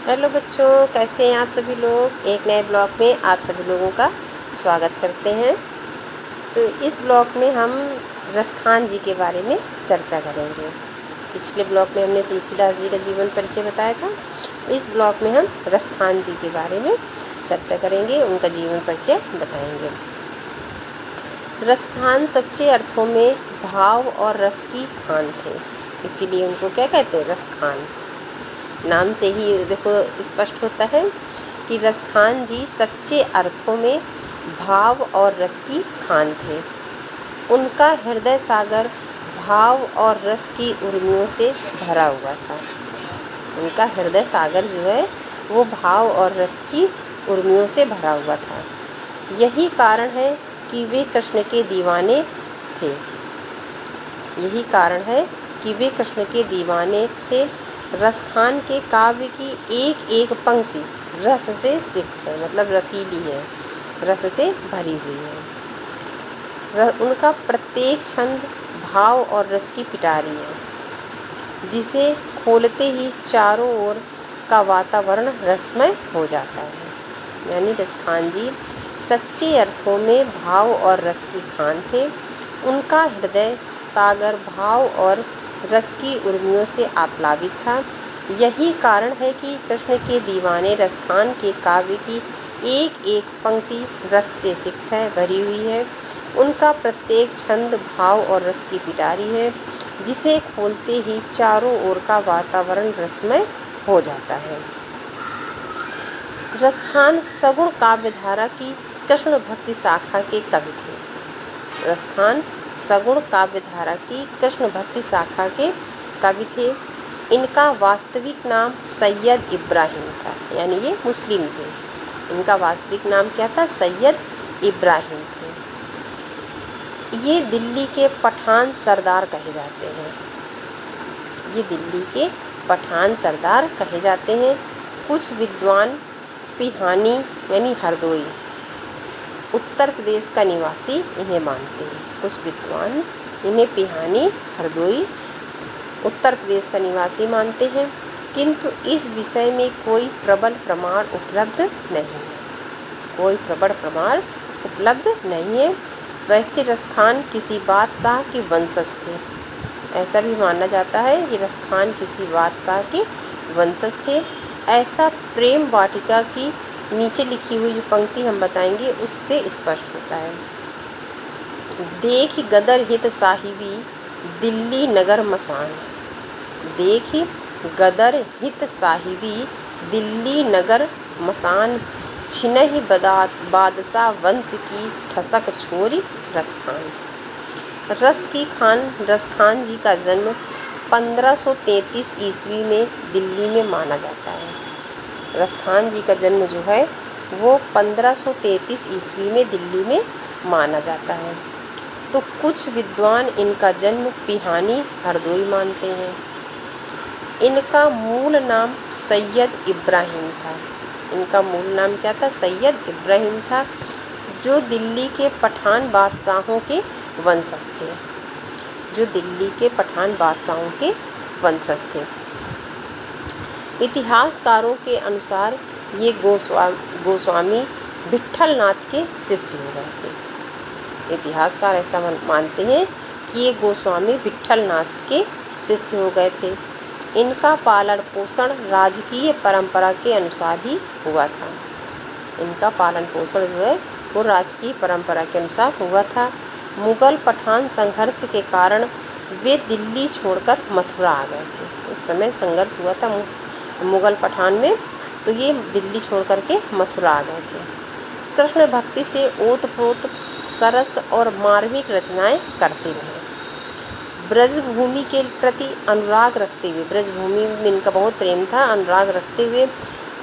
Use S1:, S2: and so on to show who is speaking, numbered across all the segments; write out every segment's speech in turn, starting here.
S1: Hello बच्चों, कैसे हैं आप सभी लोग। एक नए ब्लॉग में आप सभी लोगों का स्वागत करते हैं। तो इस ब्लॉग में हम रसखान जी के बारे में चर्चा करेंगे। पिछले ब्लॉग में हमने तुलसीदास जी का जीवन परिचय बताया था। इस ब्लॉग में हम रसखान जी के बारे में चर्चा करेंगे, उनका जीवन परिचय बताएंगे। रसखान सच्चे अर्थों में भाव और रस की खान थे, इसीलिए उनको क्या कहते हैं, रसखान। नाम से ही देखो स्पष्ट होता है कि रसखान जी सच्चे अर्थों में भाव और रस की खान थे। उनका हृदय सागर भाव और रस की उर्मियों से भरा हुआ था। उनका हृदय सागर जो है वो भाव और रस की उर्मियों से भरा हुआ था। यही कारण है कि वे कृष्ण के दीवाने थे। यही कारण है कि वे कृष्ण के दीवाने थे। रसखान के काव्य की एक एक पंक्ति रस से सिक्त है, मतलब रसीली है, रस से भरी हुई है। उनका प्रत्येक छंद भाव और रस की पिटारी है, जिसे खोलते ही चारों ओर का वातावरण रसमय हो जाता है। यानी रसखान जी सच्चे अर्थों में भाव और रस की खान थे। उनका हृदय सागर भाव और रस की उर्मियों से आप्लावित था। यही कारण है कि कृष्ण के दीवाने रसखान के काव्य की एक एक पंक्ति रस से सिक्त है, भरी हुई है। उनका प्रत्येक छंद भाव और रस की पिटारी है, जिसे खोलते ही चारों ओर का वातावरण रसमय हो जाता है। रसखान सगुण काव्यधारा की कृष्ण भक्ति शाखा के कवि थे। रसखान सगुण काव्यधारा की कृष्ण भक्ति शाखा के कवि थे। इनका वास्तविक नाम सैयद इब्राहिम था, यानी ये मुस्लिम थे। इनका वास्तविक नाम क्या था, सैयद इब्राहिम थे। ये दिल्ली के पठान सरदार कहे जाते हैं। ये दिल्ली के पठान सरदार कहे जाते हैं। कुछ विद्वान पिहानी यानी हरदोई उत्तर प्रदेश का निवासी इन्हें मानते हैं। कुछ विद्वान इन्हें पिहानी हरदोई उत्तर प्रदेश का निवासी मानते हैं, किंतु इस विषय में कोई प्रबल प्रमाण उपलब्ध नहीं है। कोई प्रबल प्रमाण उपलब्ध नहीं है। वैसे रसखान किसी बादशाह के वंशज थे। ऐसा भी माना जाता है कि रसखान किसी बादशाह के वंशज थे। ऐसा प्रेम वाटिका की नीचे लिखी हुई जो पंक्ति हम बताएंगे उससे स्पष्ट होता है। देख गदर हित साहिबी दिल्ली नगर मसान। देखी गदर हित साहिबी दिल्ली नगर मसान। छिनहि बादशाह वंश की ठसक छोरी रसखान। रसखान जी का जन्म 1533 ईस्वी में दिल्ली में माना जाता है। रसखान जी का जन्म जो है वो 1533 ईस्वी में दिल्ली में माना जाता है। तो कुछ विद्वान इनका जन्म पिहानी हरदोई मानते हैं। इनका मूल नाम सैयद इब्राहिम था। इनका मूल नाम क्या था, सैयद इब्राहिम था, जो दिल्ली के पठान बादशाहों के वंशज थे। जो दिल्ली के पठान बादशाहों के वंशज थे। इतिहासकारों के अनुसार ये गोस्वामी विट्ठलनाथ के शिष्य हो गए थे। इतिहासकार ऐसा मानते हैं कि ये गोस्वामी विट्ठलनाथ के शिष्य हो गए थे। इनका पालन पोषण राजकीय परंपरा के अनुसार ही हुआ था। इनका पालन पोषण जो है वो राजकीय परंपरा के अनुसार हुआ था। मुगल पठान संघर्ष के कारण वे दिल्ली छोड़कर मथुरा आ गए थे। उस समय संघर्ष हुआ था मुगल पठान में, तो ये दिल्ली छोड़ करके मथुरा आ गए थे। कृष्ण भक्ति से ओतप्रोत सरस और मार्मिक रचनाएं करते रहे। ब्रजभूमि के प्रति अनुराग रखते हुए, ब्रजभूमि में इनका बहुत प्रेम था, अनुराग रखते हुए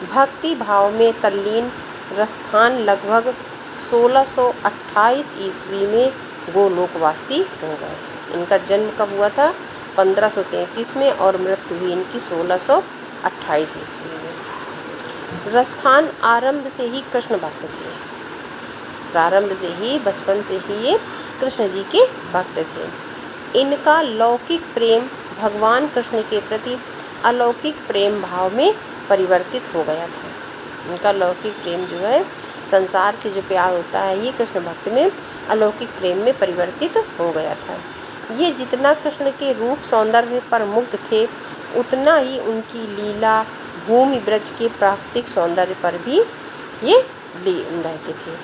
S1: भक्ति भाव में तल्लीन रसखान लगभग 1628 ईस्वी में गोलोकवासी हो गए। इनका जन्म कब हुआ था, 1533 में, और मृत्यु हुई इनकी 1628 ईस्वी में। रसखान आरंभ से ही कृष्ण भक्त थे। प्रारंभ से ही, बचपन से ही ये कृष्ण जी के भक्त थे। इनका लौकिक प्रेम भगवान कृष्ण के प्रति अलौकिक प्रेम भाव में परिवर्तित हो गया था। उनका लौकिक प्रेम जो है, संसार से जो प्यार होता है, ये कृष्ण भक्त में अलौकिक प्रेम में परिवर्तित हो गया था। ये जितना कृष्ण के रूप सौंदर्य पर मुग्ध थे, उतना ही उनकी लीला भूमि ब्रज के प्राकृतिक सौंदर्य पर भी ये लीन रहते थे।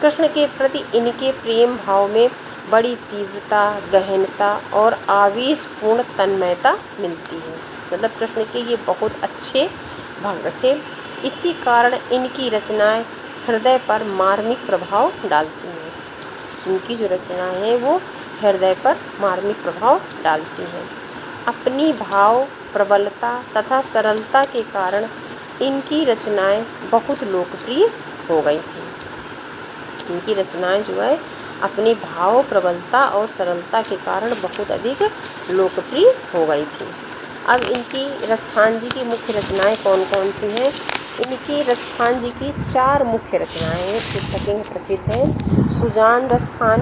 S1: कृष्ण के प्रति इनके प्रेम भाव में बड़ी तीव्रता, गहनता और आवेशपूर्ण तन्मयता मिलती है। मतलब कृष्ण के ये बहुत अच्छे भक्त थे। इसी कारण इनकी रचनाएं हृदय पर मार्मिक प्रभाव डालती हैं। इनकी जो रचनाएं हैं वो हृदय पर मार्मिक प्रभाव डालती हैं। अपनी भाव प्रबलता तथा सरलता के कारण इनकी रचनाएं बहुत लोकप्रिय हो गई थी। इनकी रचनाएं जो है अपनी भाव प्रबलता और सरलता के कारण बहुत अधिक लोकप्रिय हो गई थी। अब इनकी रसखान जी की मुख्य रचनाएं कौन कौन सी हैं? इनकी रसखान जी की 4 मुख्य रचनाएं पुस्तकें प्रसिद्ध हैं। सुजान रसखान,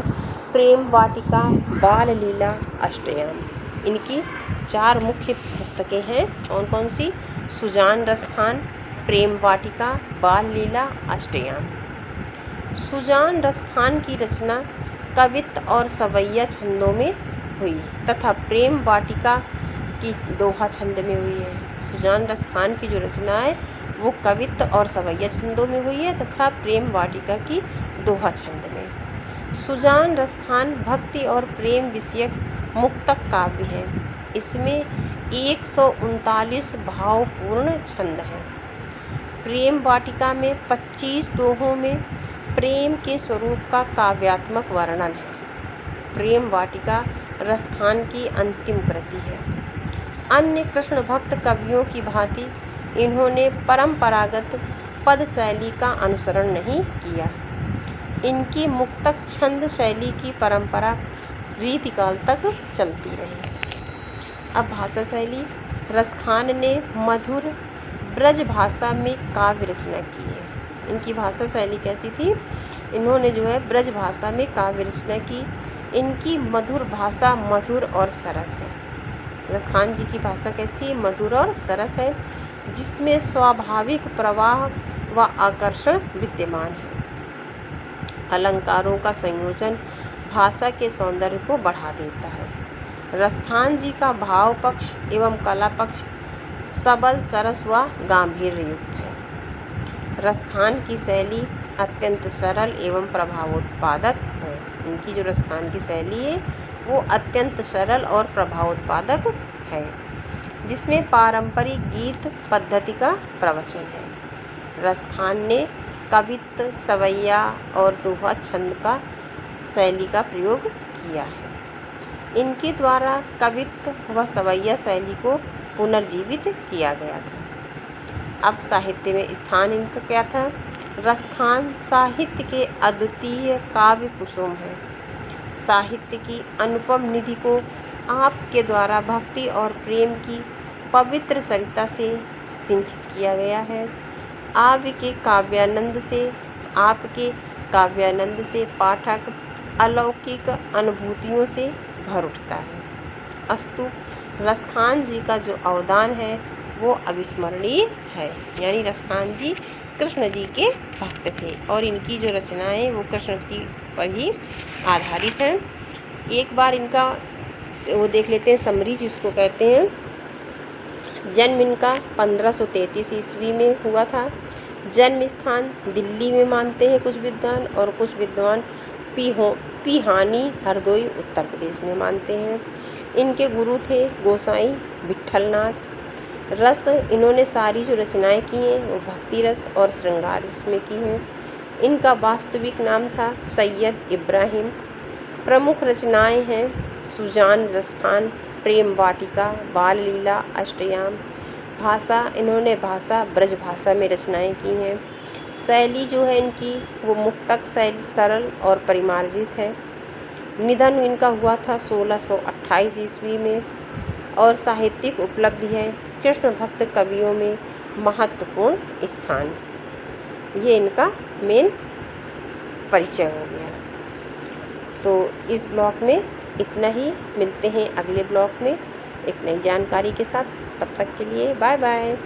S1: प्रेम वाटिका, बाल लीला, अष्टयाम। इनकी 4 मुख्य पुस्तकें हैं। कौन कौन सी? सुजान रसखान, प्रेम वाटिका, बाल लीला, अष्टयाम। सुजान रसखान की रचना कवित्त और सवैया छंदों में हुई तथा प्रेम वाटिका की दोहा छंद में हुई है। सुजान रसखान की जो रचना है वो कवित्त और सवैया छंदों में हुई है तथा प्रेम वाटिका की दोहा छंद में। सुजान रसखान भक्ति और प्रेम विषयक मुक्तक काव्य है। इसमें 139 भावपूर्ण छंद हैं। प्रेम वाटिका में 25 दोहों में प्रेम के स्वरूप का काव्यात्मक वर्णन है। प्रेम वाटिका रसखान की अंतिम कृति है। अन्य कृष्ण भक्त कवियों की भांति इन्होंने परंपरागत पद शैली का अनुसरण नहीं किया। इनकी मुक्तक छंद शैली की परंपरा रीतिकाल तक चलती रही। अब भाषा शैली, रसखान ने मधुर ब्रज भाषा में काव्य रचना की है। इनकी भाषा शैली कैसी थी? इन्होंने जो है ब्रज भाषा में काव्य रचना की। इनकी मधुर भाषा मधुर और सरस है। रसखान जी की भाषा कैसी है? मधुर और सरस है, जिसमें स्वाभाविक प्रवाह व आकर्षण विद्यमान है। अलंकारों का संयोजन भाषा के सौंदर्य को बढ़ा देता है। रसखान जी का भाव पक्ष एवं कला पक्ष सबल, सरस व गांभीर्य युक्त है। रसखान की शैली अत्यंत सरल एवं प्रभावोत्पादक है। इनकी जो रसखान की शैली है वो अत्यंत सरल और प्रभावोत्पादक है, जिसमें पारंपरिक गीत पद्धति का प्रवचन है। रसखान ने कवित्त, सवैया और दोहा छंद का शैली का प्रयोग किया है। इनके द्वारा कवित्त व सवैया शैली को पुनर्जीवित किया गया था। अब साहित्य में स्थान इनका क्या था? रसखान साहित्य के अद्वितीय काव्य कुसुम है। साहित्य की अनुपम निधि को आपके द्वारा भक्ति और प्रेम की पवित्र सरिता से सिंचित किया गया है। आपके काव्यानंद से पाठक अलौकिक अनुभूतियों से भर उठता है। अस्तु रसखान जी का जो अवदान है वो अविस्मरणीय है। यानी रसखान जी कृष्ण जी के भक्त थे और इनकी जो रचनाएं वो कृष्ण की पर ही आधारित हैं। एक बार इनका वो देख लेते हैं, समरी जिसको कहते हैं। जन्म इनका 1533 ईस्वी में हुआ था। जन्म स्थान दिल्ली में मानते हैं कुछ विद्वान, और कुछ विद्वान पिहानी हरदोई उत्तर प्रदेश में मानते हैं। इनके गुरु थे गोसाई विट्ठलनाथ। रस इन्होंने सारी जो रचनाएं की हैं वो भक्ति रस और श्रृंगार रस में की हैं। इनका वास्तविक नाम था सैयद इब्राहिम। प्रमुख रचनाएं हैं सुजान रसखान, प्रेम वाटिका, बाल लीला, अष्टयाम। इन्होंने ब्रज भाषा में रचनाएं की हैं। शैली जो है इनकी वो मुक्तक शैली सरल और परिमार्जित है। निधन इनका हुआ था 1628 ईस्वी में। और साहित्यिक उपलब्धि है कृष्ण भक्त कवियों में महत्वपूर्ण स्थान। ये इनका मेन परिचय हो गया। तो इस ब्लॉग में इतना ही। मिलते हैं अगले ब्लॉग में एक नई जानकारी के साथ। तब तक के लिए बाय बाय।